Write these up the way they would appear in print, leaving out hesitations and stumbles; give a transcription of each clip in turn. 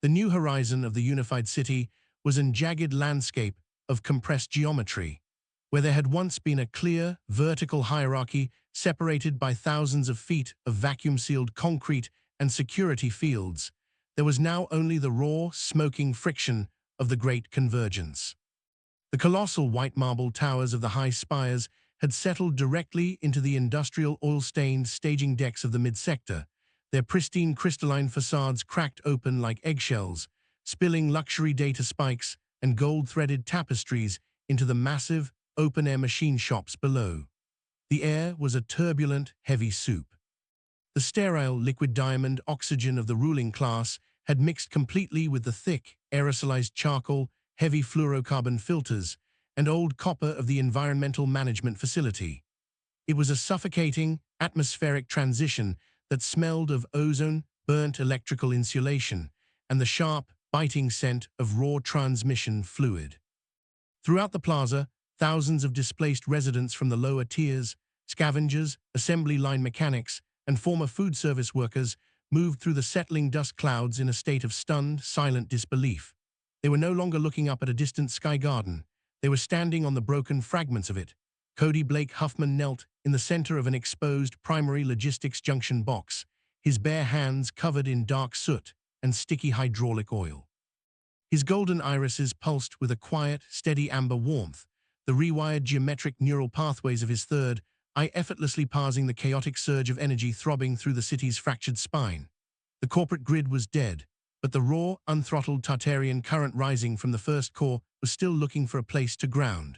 The new horizon of the unified city was an jagged landscape of compressed geometry, where there had once been a clear, vertical hierarchy separated by thousands of feet of vacuum-sealed concrete and security fields. There was now only the raw, smoking friction of the Great Convergence. The colossal white marble towers of the high spires had settled directly into the industrial oil-stained staging decks of the mid-sector, their pristine crystalline facades cracked open like eggshells, spilling luxury data spikes and gold-threaded tapestries into the massive, open-air machine shops below. The air was a turbulent, heavy soup. The sterile liquid diamond oxygen of the ruling class had mixed completely with the thick, aerosolized charcoal, heavy fluorocarbon filters, and old copper of the environmental management facility. It was a suffocating, atmospheric transition that smelled of ozone, burnt electrical insulation, and the sharp, biting scent of raw transmission fluid. Throughout the plaza, thousands of displaced residents from the lower tiers, scavengers, assembly line mechanics, and former food service workers moved through the settling dust clouds in a state of stunned, silent disbelief. They were no longer looking up at a distant sky garden. They were standing on the broken fragments of it. Cody Blake Huffman knelt in the center of an exposed primary logistics junction box, his bare hands covered in dark soot and sticky hydraulic oil. His golden irises pulsed with a quiet, steady amber warmth, the rewired geometric neural pathways of his third eye effortlessly parsing the chaotic surge of energy throbbing through the city's fractured spine. The corporate grid was dead, but the raw, unthrottled Tartarian current rising from the first core was still looking for a place to ground.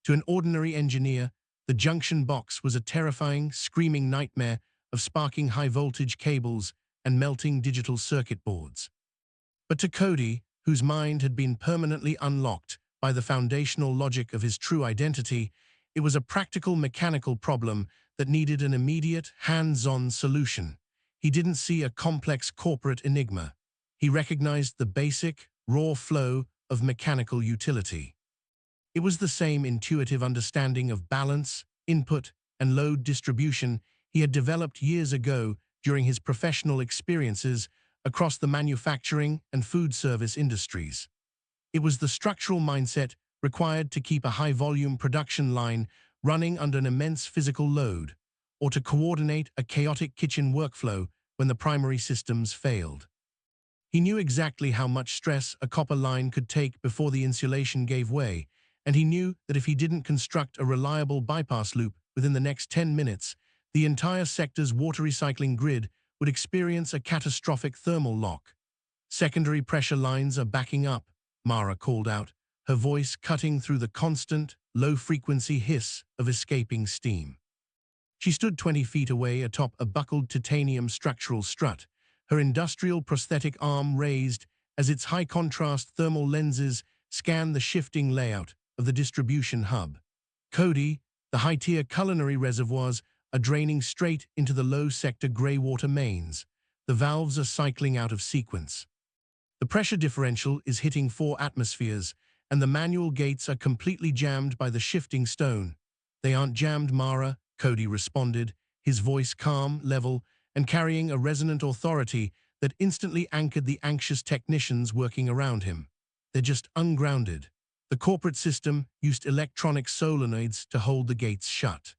To an ordinary engineer, the junction box was a terrifying, screaming nightmare of sparking high-voltage cables and melting digital circuit boards. But to Cody, whose mind had been permanently unlocked by the foundational logic of his true identity, it was a practical mechanical problem that needed an immediate, hands-on solution. He didn't see a complex corporate enigma. He recognized the basic, raw flow of mechanical utility. It was the same intuitive understanding of balance, input, and load distribution he had developed years ago during his professional experiences across the manufacturing and food service industries. It was the structural mindset required to keep a high-volume production line running under an immense physical load, or to coordinate a chaotic kitchen workflow when the primary systems failed. He knew exactly how much stress a copper line could take before the insulation gave way, and he knew that if he didn't construct a reliable bypass loop within the next 10 minutes, the entire sector's water recycling grid would experience a catastrophic thermal lock. "Secondary pressure lines are backing up," Mara called out, her voice cutting through the constant, low-frequency hiss of escaping steam. She stood 20 feet away atop a buckled titanium structural strut, her industrial prosthetic arm raised as its high-contrast thermal lenses scanned the shifting layout of the distribution hub. Cody, the high-tier culinary reservoirs are draining straight into the low-sector grey-water mains. The valves are cycling out of sequence. The pressure differential is hitting 4 atmospheres, and the manual gates are completely jammed by the shifting stone. "They aren't jammed, Mara," Cody responded, his voice calm, level, and carrying a resonant authority that instantly anchored the anxious technicians working around him. "They're just ungrounded. The corporate system used electronic solenoids to hold the gates shut.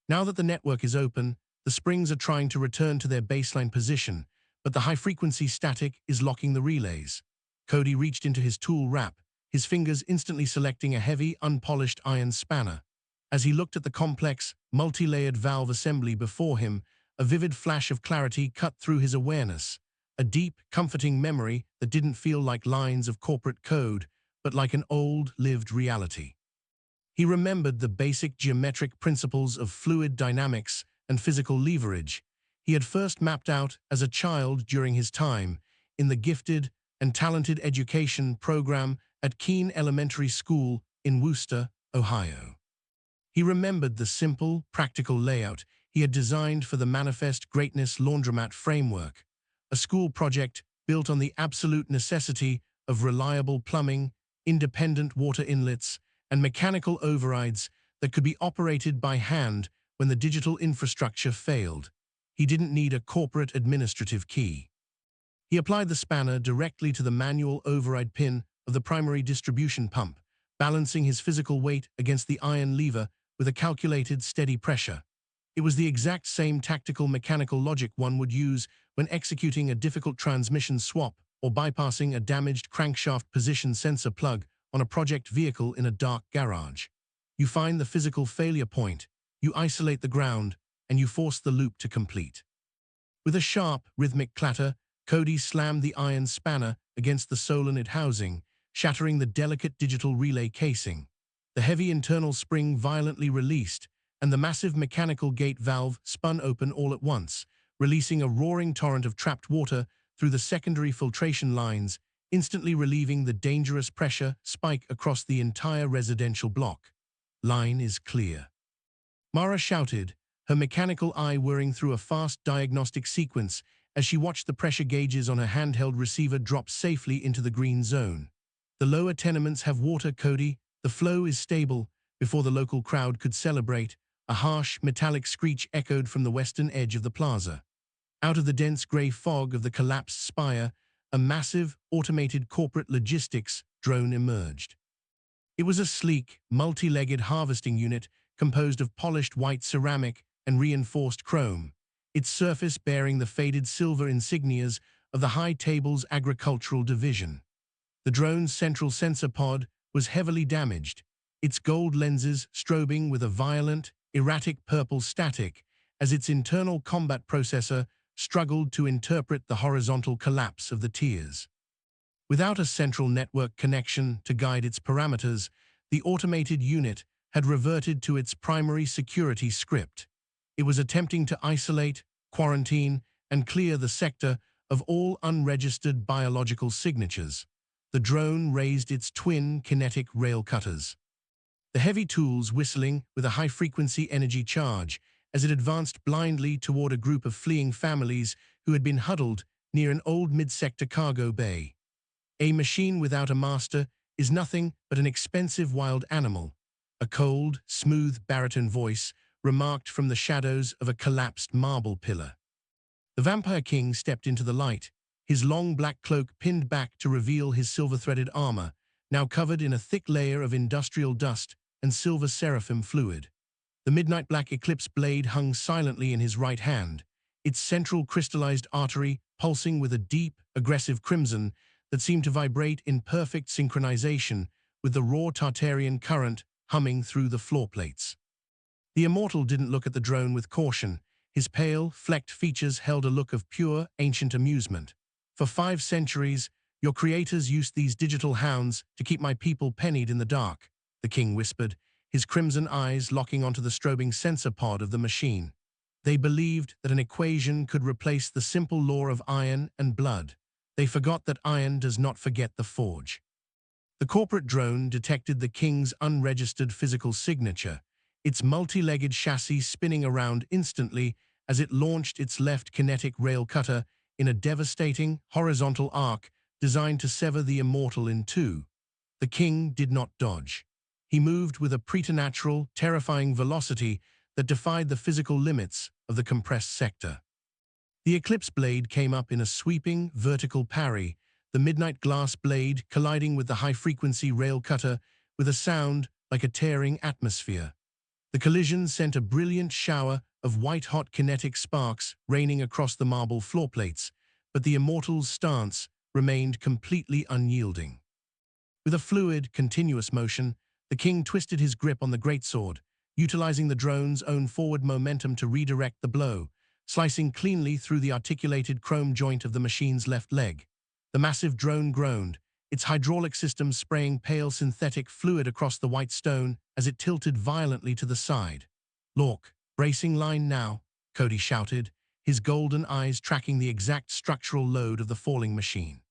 Now that the network is open, the springs are trying to return to their baseline position, but the high-frequency static is locking the relays." Cody reached into his tool wrap, his fingers instantly selecting a heavy, unpolished iron spanner. As he looked at the complex, multi-layered valve assembly before him, a vivid flash of clarity cut through his awareness, a deep, comforting memory that didn't feel like lines of corporate code, but like an old, lived reality. He remembered the basic geometric principles of fluid dynamics and physical leverage he had first mapped out as a child during his time in the gifted and talented education program at Keene Elementary School in Wooster, Ohio. He remembered the simple, practical layout he had designed for the Manifest Greatness Laundromat framework, a school project built on the absolute necessity of reliable plumbing, independent water inlets, and mechanical overrides that could be operated by hand when the digital infrastructure failed. He didn't need a corporate administrative key. He applied the spanner directly to the manual override pin of the primary distribution pump, balancing his physical weight against the iron lever with a calculated, steady pressure. It was the exact same tactical mechanical logic one would use when executing a difficult transmission swap or bypassing a damaged crankshaft position sensor plug on a project vehicle in a dark garage. You find the physical failure point, you isolate the ground, and you force the loop to complete. With a sharp, rhythmic clatter, Cody slammed the iron spanner against the solenoid housing, shattering the delicate digital relay casing. The heavy internal spring violently released, and the massive mechanical gate valve spun open all at once, releasing a roaring torrent of trapped water through the secondary filtration lines, instantly relieving the dangerous pressure spike across the entire residential block. Line is clear. Mara shouted, her mechanical eye whirring through a fast diagnostic sequence as she watched the pressure gauges on her handheld receiver drop safely into the green zone. The lower tenements have water, Cody. The flow is stable. Before the local crowd could celebrate, a harsh, metallic screech echoed from the western edge of the plaza. Out of the dense gray fog of the collapsed spire, a massive, automated corporate logistics drone emerged. It was a sleek, multi-legged harvesting unit composed of polished white ceramic and reinforced chrome, its surface bearing the faded silver insignias of the High Tables Agricultural Division. The drone's central sensor pod was heavily damaged, its gold lenses strobing with a violent, erratic purple static as its internal combat processor struggled to interpret the horizontal collapse of the tiers. Without a central network connection to guide its parameters, the automated unit had reverted to its primary security script. It was attempting to isolate, quarantine, and clear the sector of all unregistered biological signatures. The drone raised its twin kinetic rail cutters, the heavy tools whistling with a high-frequency energy charge as it advanced blindly toward a group of fleeing families who had been huddled near an old mid-sector cargo bay. A machine without a master is nothing but an expensive wild animal, a cold, smooth baritone voice remarked from the shadows of a collapsed marble pillar. The Vampire King stepped into the light, his long black cloak pinned back to reveal his silver-threaded armor, now covered in a thick layer of industrial dust and silver seraphim fluid. The midnight black eclipse blade hung silently in his right hand, its central crystallized artery pulsing with a deep, aggressive crimson that seemed to vibrate in perfect synchronization with the raw Tartarian current humming through the floor plates. The immortal didn't look at the drone with caution. His pale, flecked features held a look of pure, ancient amusement. For 5 centuries, your creators used these digital hounds to keep my people pennied in the dark, the king whispered, his crimson eyes locking onto the strobing sensor pod of the machine. They believed that an equation could replace the simple law of iron and blood. They forgot that iron does not forget the forge. The corporate drone detected the king's unregistered physical signature, its multi-legged chassis spinning around instantly as it launched its left kinetic rail cutter in a devastating, horizontal arc designed to sever the immortal in two. The king did not dodge. He moved with a preternatural, terrifying velocity that defied the physical limits of the compressed sector. The eclipse blade came up in a sweeping, vertical parry, the midnight glass blade colliding with the high-frequency rail cutter with a sound like a tearing atmosphere. The collision sent a brilliant shower of white-hot kinetic sparks raining across the marble floor plates, but the immortal's stance remained completely unyielding. With a fluid, continuous motion, the king twisted his grip on the greatsword, utilizing the drone's own forward momentum to redirect the blow, slicing cleanly through the articulated chrome joint of the machine's left leg. The massive drone groaned, its hydraulic system spraying pale synthetic fluid across the white stone as it tilted violently to the side. "Lork, bracing line now," Cody shouted, his golden eyes tracking the exact structural load of the falling machine.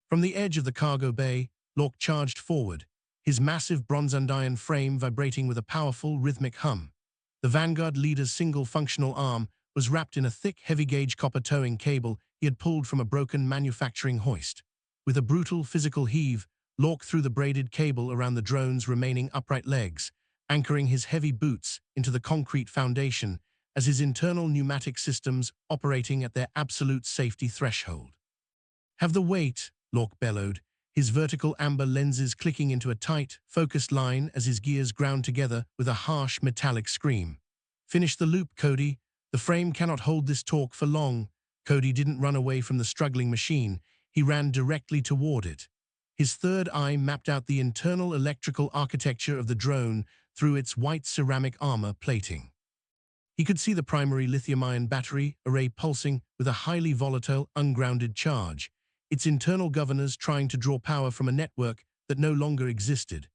From the edge of the cargo bay, Lork charged forward, his massive bronze-andiron frame vibrating with a powerful, rhythmic hum. The Vanguard leader's single functional arm was wrapped in a thick, heavy-gauge copper towing cable he had pulled from a broken manufacturing hoist. With a brutal, physical heave, Lork threw the braided cable around the drone's remaining upright legs, anchoring his heavy boots into the concrete foundation as his internal pneumatic systems operating at their absolute safety threshold. Have the weight, Lork bellowed, his vertical amber lenses clicking into a tight, focused line as his gears ground together with a harsh metallic scream. Finish the loop, Cody. The frame cannot hold this torque for long. Cody didn't run away from the struggling machine. He ran directly toward it. His third eye mapped out the internal electrical architecture of the drone through its white ceramic armor plating. He could see the primary lithium-ion battery array pulsing with a highly volatile, ungrounded charge, its internal governors trying to draw power from a network that no longer existed.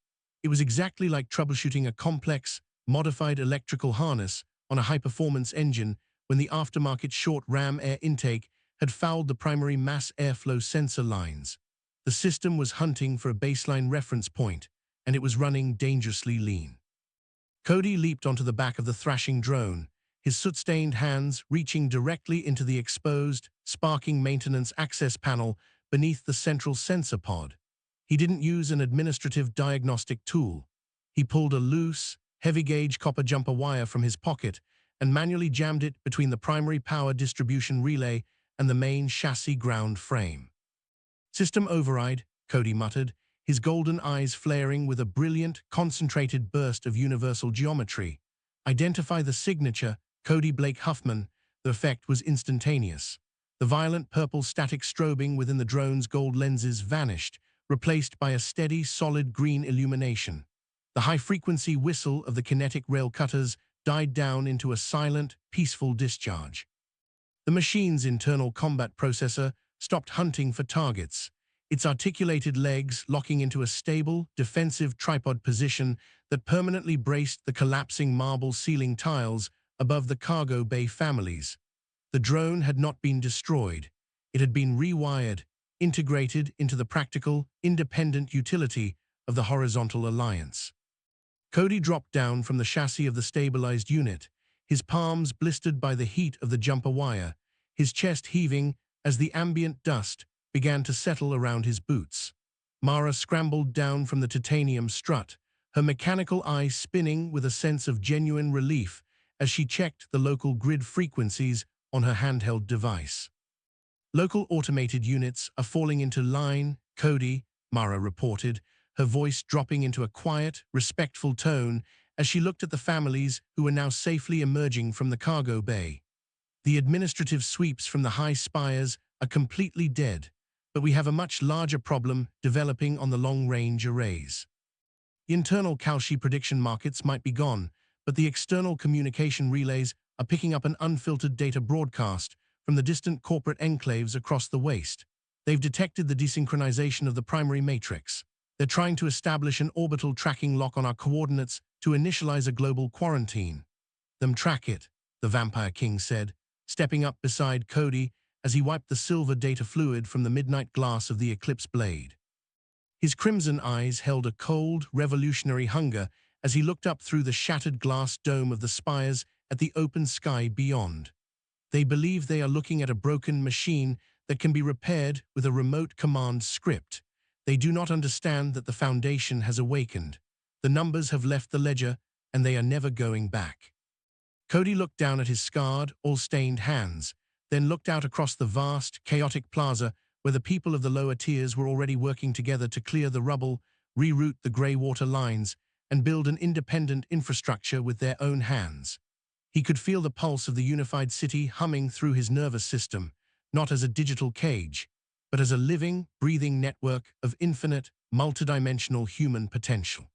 It was exactly like troubleshooting a complex, modified electrical harness on a high-performance engine when the aftermarket short ram air intake had fouled the primary mass airflow sensor lines. The system was hunting for a baseline reference point, and it was running dangerously lean. Cody leaped onto the back of the thrashing drone, his soot-stained hands reaching directly into the exposed, sparking maintenance access panel beneath the central sensor pod. He didn't use an administrative diagnostic tool. He pulled a loose, heavy-gauge copper jumper wire from his pocket and manually jammed it between the primary power distribution relay and the main chassis ground frame. "System override," Cody muttered, his golden eyes flaring with a brilliant, concentrated burst of universal geometry. "Identify the signature, Cody Blake Huffman." The effect was instantaneous. The violent purple static strobing within the drone's gold lenses vanished, replaced by a steady, solid green illumination. The high-frequency whistle of the kinetic rail cutters died down into a silent, peaceful discharge. The machine's internal combat processor stopped hunting for targets, its articulated legs locking into a stable, defensive tripod position that permanently braced the collapsing marble ceiling tiles above the cargo bay families. The drone had not been destroyed. It had been rewired, integrated into the practical, independent utility of the Horizontal Alliance. Cody dropped down from the chassis of the stabilized unit, his palms blistered by the heat of the jumper wire, his chest heaving as the ambient dust began to settle around his boots. Mara scrambled down from the titanium strut, her mechanical eye spinning with a sense of genuine relief as she checked the local grid frequencies on her handheld device. "Local automated units are falling into line, Cody," Mara reported, her voice dropping into a quiet, respectful tone as she looked at the families who were now safely emerging from the cargo bay. "The administrative sweeps from the high spires are completely dead, but we have a much larger problem developing on the long-range arrays. The internal Kalshi prediction markets might be gone, but the external communication relays are picking up an unfiltered data broadcast from the distant corporate enclaves across the waste. They've detected the desynchronization of the primary matrix. They're trying to establish an orbital tracking lock on our coordinates to initialize a global quarantine." "Them track it," the Vampire King said, stepping up beside Cody as he wiped the silver data fluid from the midnight glass of the Eclipse blade. His crimson eyes held a cold, revolutionary hunger as he looked up through the shattered glass dome of the spires at the open sky beyond. "They believe they are looking at a broken machine that can be repaired with a remote command script. They do not understand that the Foundation has awakened. The numbers have left the ledger, and they are never going back." Cody looked down at his scarred, all-stained hands, then looked out across the vast, chaotic plaza where the people of the lower tiers were already working together to clear the rubble, reroute the grey water lines, and build an independent infrastructure with their own hands. He could feel the pulse of the unified city humming through his nervous system, not as a digital cage, but as a living, breathing network of infinite, multidimensional human potential.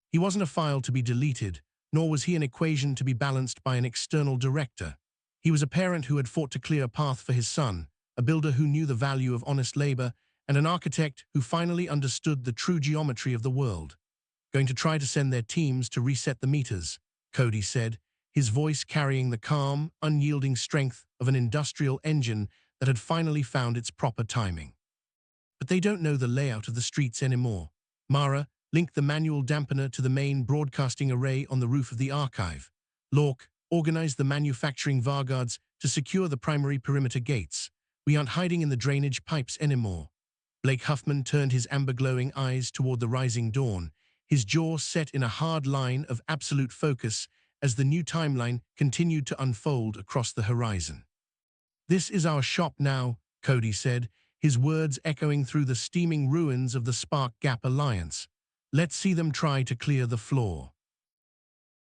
He wasn't a file to be deleted, nor was he an equation to be balanced by an external director. He was a parent who had fought to clear a path for his son, a builder who knew the value of honest labor, and an architect who finally understood the true geometry of the world. "Going to try to send their teams to reset the meters," Cody said, his voice carrying the calm, unyielding strength of an industrial engine that had finally found its proper timing. "But they don't know the layout of the streets anymore." Mara linked the manual dampener to the main broadcasting array on the roof of the archive. Lork organized the manufacturing varguards to secure the primary perimeter gates. "We aren't hiding in the drainage pipes anymore." Blake Huffman turned his amber-glowing eyes toward the rising dawn, his jaw set in a hard line of absolute focus as the new timeline continued to unfold across the horizon. "This is our shop now," Cody said, his words echoing through the steaming ruins of the Spark Gap Alliance. Let's see them try to clear the floor.